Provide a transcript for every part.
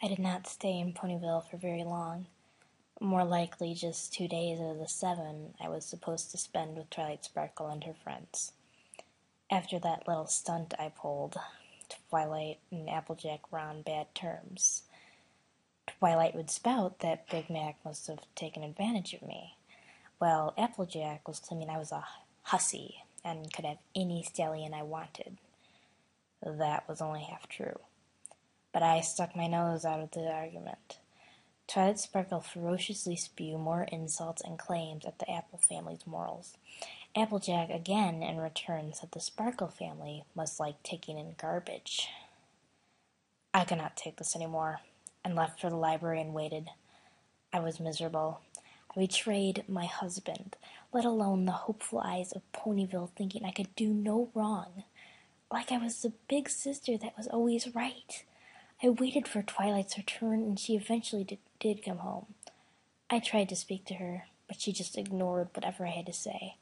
I did not stay in Ponyville for very long. More likely just 2 days out of the 7 I was supposed to spend with Twilight Sparkle and her friends. After that little stunt I pulled, Twilight and Applejack were on bad terms. Twilight would spout that Big Mac must have taken advantage of me, while Applejack was claiming I was a hussy and could have any stallion I wanted. That was only half true. But I stuck my nose out of the argument. Twilight Sparkle ferociously spew more insults and claims at the Apple family's morals. Applejack again in return said the Sparkle family must like taking in garbage. I could not take this anymore, and left for the library and waited. I was miserable. I betrayed my husband, let alone the hopeful eyes of Ponyville, thinking I could do no wrong. Like I was the big sister that was always right. I waited for Twilight's return, and she eventually did come home. I tried to speak to her, but she just ignored whatever I had to say.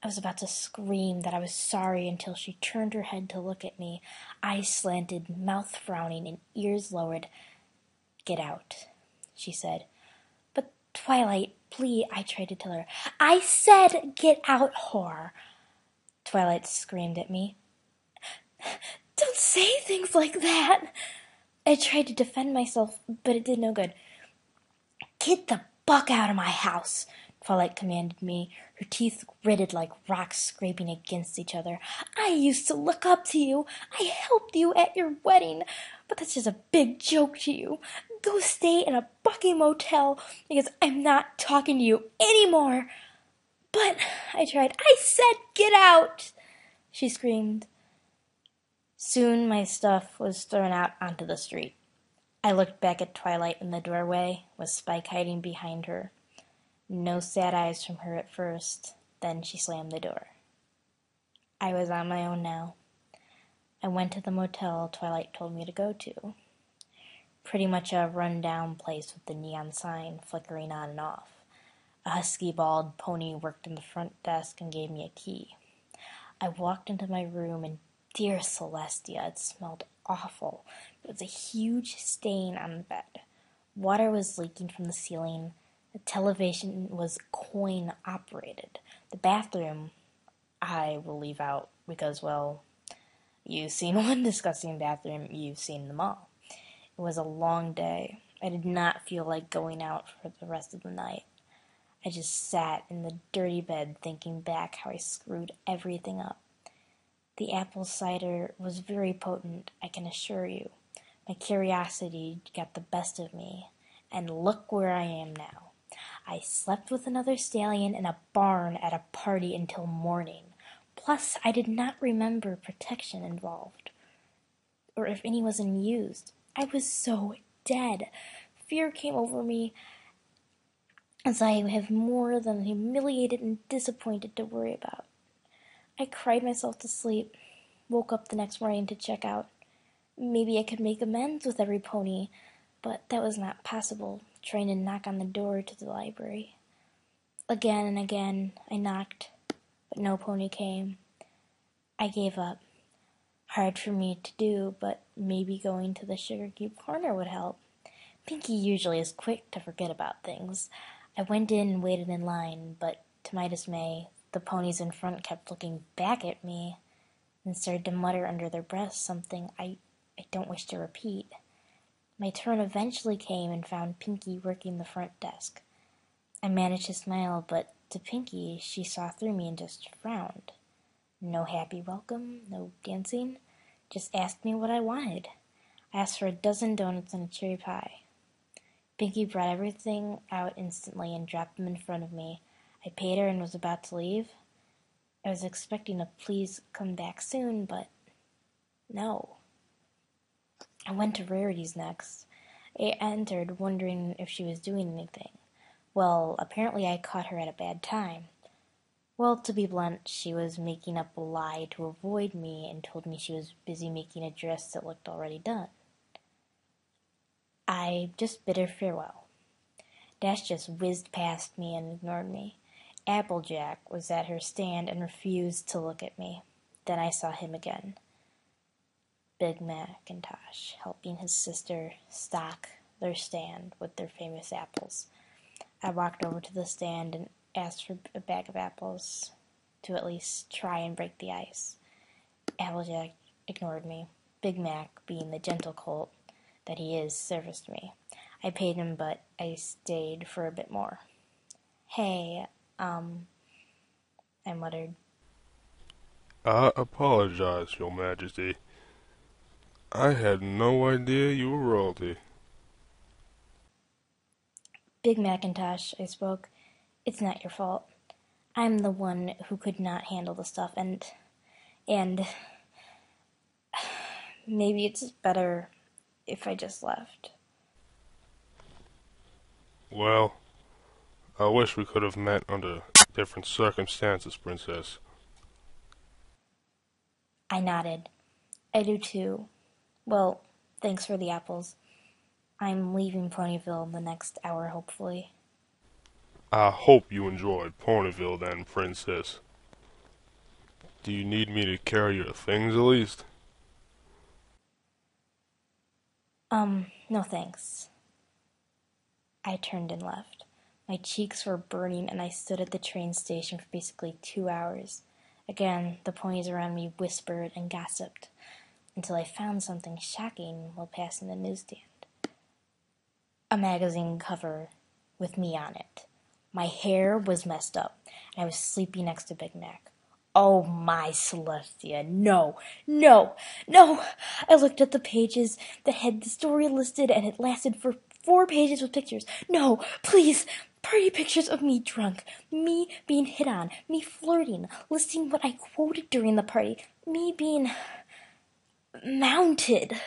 I was about to scream that I was sorry until she turned her head to look at me, eyes slanted, mouth frowning, and ears lowered. "Get out," she said. "But Twilight, please," I tried to tell her. "I said get out, whore!" Twilight screamed at me. "Don't say things like that!" I tried to defend myself, but it did no good. "Get the buck out of my house," Twilight commanded me, her teeth gritted like rocks scraping against each other. "I used to look up to you. I helped you at your wedding, but that's just a big joke to you. Go stay in a Bucky motel, because I'm not talking to you anymore." "But," I tried, "I said get out!" she screamed. Soon my stuff was thrown out onto the street. I looked back at Twilight in the doorway, with Spike hiding behind her. No sad eyes from her at first, then she slammed the door. I was on my own now. I went to the motel Twilight told me to go to. Pretty much a run-down place with the neon sign flickering on and off. A husky bald pony worked in the front desk and gave me a key. I walked into my room, and dear Celestia, it smelled awful. There was a huge stain on the bed. Water was leaking from the ceiling. The television was coin-operated. The bathroom I will leave out because, well, you've seen one disgusting bathroom, you've seen them all. It was a long day. I did not feel like going out for the rest of the night. I just sat in the dirty bed thinking back how I screwed everything up. The apple cider was very potent, I can assure you. My curiosity got the best of me, and look where I am now. I slept with another stallion in a barn at a party until morning. Plus, I did not remember protection involved, or if any was used. I was so dead. Fear came over me, as I have more than humiliated and disappointed to worry about. I cried myself to sleep, woke up the next morning to check out. Maybe I could make amends with every pony, but that was not possible, trying to knock on the door to the library. Again and again I knocked, but no pony came. I gave up. Hard for me to do, but maybe going to the Sugar Cube Corner would help. Pinky usually is quick to forget about things. I went in and waited in line, but to my dismay, the ponies in front kept looking back at me and started to mutter under their breaths something I don't wish to repeat. My turn eventually came and found Pinky working the front desk. I managed to smile, but to Pinky, she saw through me and just frowned. No happy welcome, no dancing, just asked me what I wanted. I asked for a dozen donuts and a cherry pie. Pinky brought everything out instantly and dropped them in front of me. I paid her and was about to leave. I was expecting a please come back soon, but no. I went to Rarity's next. I entered, wondering if she was doing anything. Well, apparently I caught her at a bad time. Well, to be blunt, she was making up a lie to avoid me and told me she was busy making a dress that looked already done. I just bid her farewell. Dash just whizzed past me and ignored me. Applejack was at her stand and refused to look at me. Then I saw him again. Big Macintosh, helping his sister stock their stand with their famous apples. I walked over to the stand and asked for a bag of apples to at least try and break the ice. Applejack ignored me. Big Mac, being the gentle colt that he is, serviced me. I paid him, but I stayed for a bit more. Hey, I muttered. I apologize, Your Majesty. I had no idea you were royalty. Big Macintosh, I spoke. It's not your fault. I'm the one who could not handle the stuff, and maybe it's better if I just left. Well, I wish we could have met under different circumstances, Princess. I nodded. I do too. Well, thanks for the apples. I'm leaving Ponyville in the next hour, hopefully. I hope you enjoyed Ponyville then, Princess. Do you need me to carry your things at least? No thanks. I turned and left. My cheeks were burning, and I stood at the train station for basically 2 hours. Again, the ponies around me whispered and gossiped, until I found something shocking while passing the newsstand. A magazine cover with me on it. My hair was messed up, and I was sleeping next to Big Mac. Oh my Celestia, no, no, no! I looked at the pages that had the story listed, and it lasted for 4 pages with pictures. No, please! Pretty pictures of me drunk, me being hit on, me flirting, listing what I quoted during the party, me being mounted.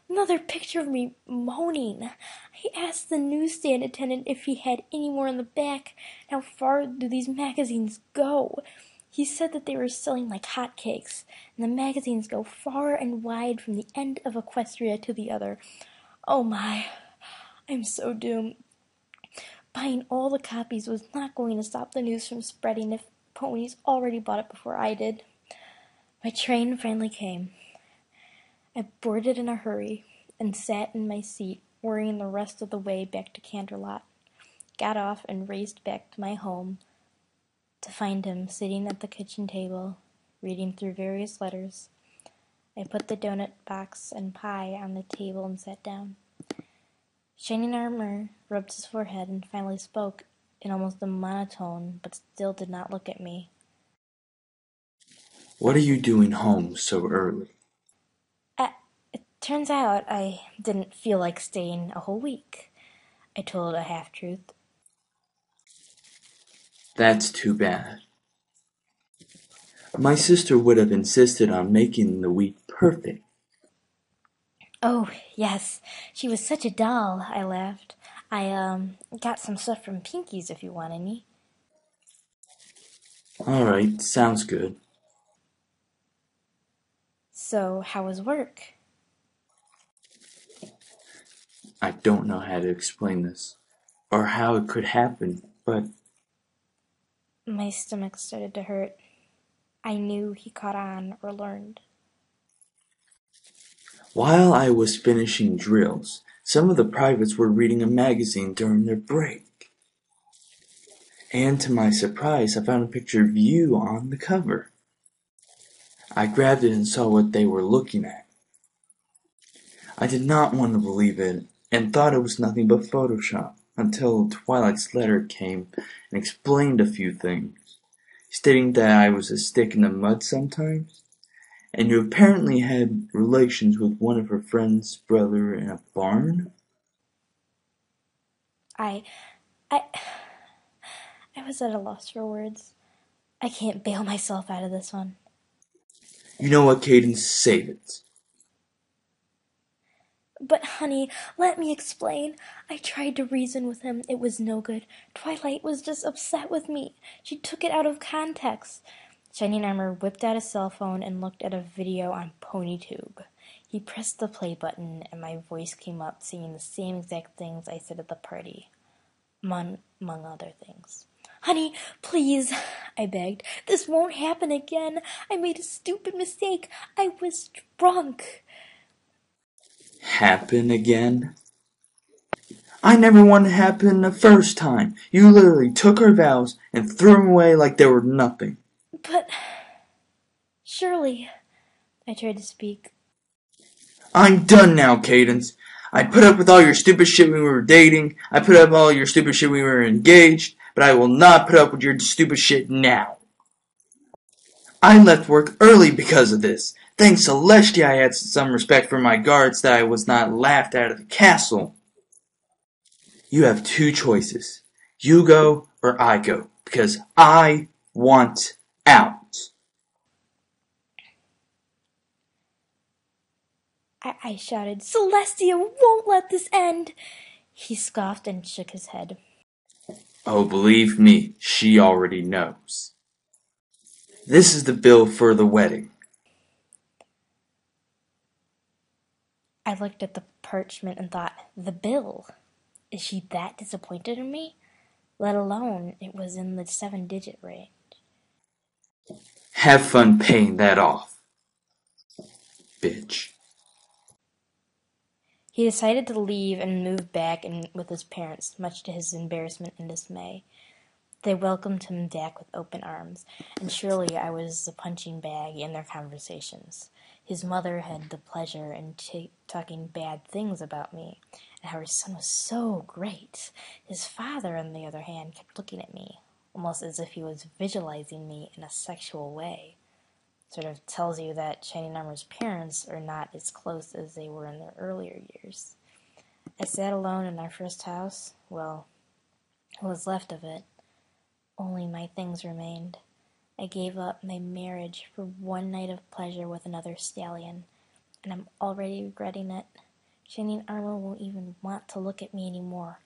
Another picture of me moaning. I asked the newsstand attendant if he had any more in the back. How far do these magazines go? He said that they were selling like hotcakes, and the magazines go far and wide from the end of Equestria to the other. Oh my, I'm so doomed. Buying all the copies was not going to stop the news from spreading if ponies already bought it before I did. My train finally came. I boarded in a hurry and sat in my seat, worrying the rest of the way back to Canterlot. Got off and raced back to my home to find him sitting at the kitchen table, reading through various letters. I put the donut box and pie on the table and sat down. Shining Armor rubbed his forehead and finally spoke in almost a monotone, but still did not look at me. What are you doing home so early? It turns out I didn't feel like staying a whole week, I told a half-truth. That's too bad. My sister would have insisted on making the week perfect. Oh, yes, she was such a doll, I laughed. I got some stuff from Pinky's if you want any. All right, sounds good. So, how was work? I don't know how to explain this, or how it could happen, but My stomach started to hurt. I knew he caught on or learned. while I was finishing drills, some of the privates were reading a magazine during their break. And to my surprise, I found a picture of you on the cover. I grabbed it and saw what they were looking at. I did not want to believe it, and thought it was nothing but Photoshop, until Twilight's letter came and explained a few things, stating that I was a stick in the mud sometimes, and you apparently had relations with one of her friend's brother in a barn? I was at a loss for words. I can't bail myself out of this one. You know what, Cadence? Save it. But honey, let me explain. I tried to reason with him. It was no good. Twilight was just upset with me. She took it out of context. Shining Armor whipped out a cell phone and looked at a video on PonyTube. He pressed the play button, and my voice came up saying the same exact things I said at the party, among other things. Honey, please, I begged. This won't happen again. I made a stupid mistake. I was drunk. Happen again? I never wanted to happen the first time. You literally took our vows and threw them away like they were nothing. But surely, I tried to speak. I'm done now, Cadence. I put up with all your stupid shit when we were dating. I put up with all your stupid shit when we were engaged. But I will not put up with your stupid shit now. I left work early because of this. Thanks Celestia I had some respect for my guards that I was not laughed out of the castle. You have two choices. You go or I go. Because I want out. I shouted, Celestia won't let this end. He scoffed and shook his head. Oh, believe me, she already knows. This is the bill for the wedding. I looked at the parchment and thought, the bill? Is she that disappointed in me? Let alone it was in the 7-digit range. Have fun paying that off, bitch. He decided to leave and move back in with his parents, much to his embarrassment and dismay. They welcomed him back with open arms, and surely I was a punching bag in their conversations. His mother had the pleasure in talking bad things about me, and how her son was so great. His father, on the other hand, kept looking at me, almost as if he was visualizing me in a sexual way. Sort of tells you that Shining Armor's parents are not as close as they were in their earlier years. I sat alone in our first house. Well, what was left of it. Only my things remained. I gave up my marriage for one night of pleasure with another stallion, and I'm already regretting it. Shining Armor won't even want to look at me anymore,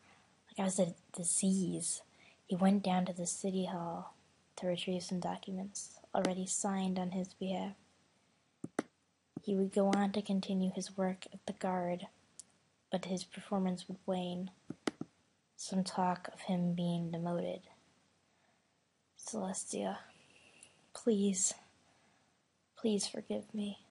like I was a disease. He went down to the city hall to retrieve some documents already signed on his behalf. He would go on to continue his work at the guard, but his performance would wane. Some talk of him being demoted. Celestia, please, please forgive me.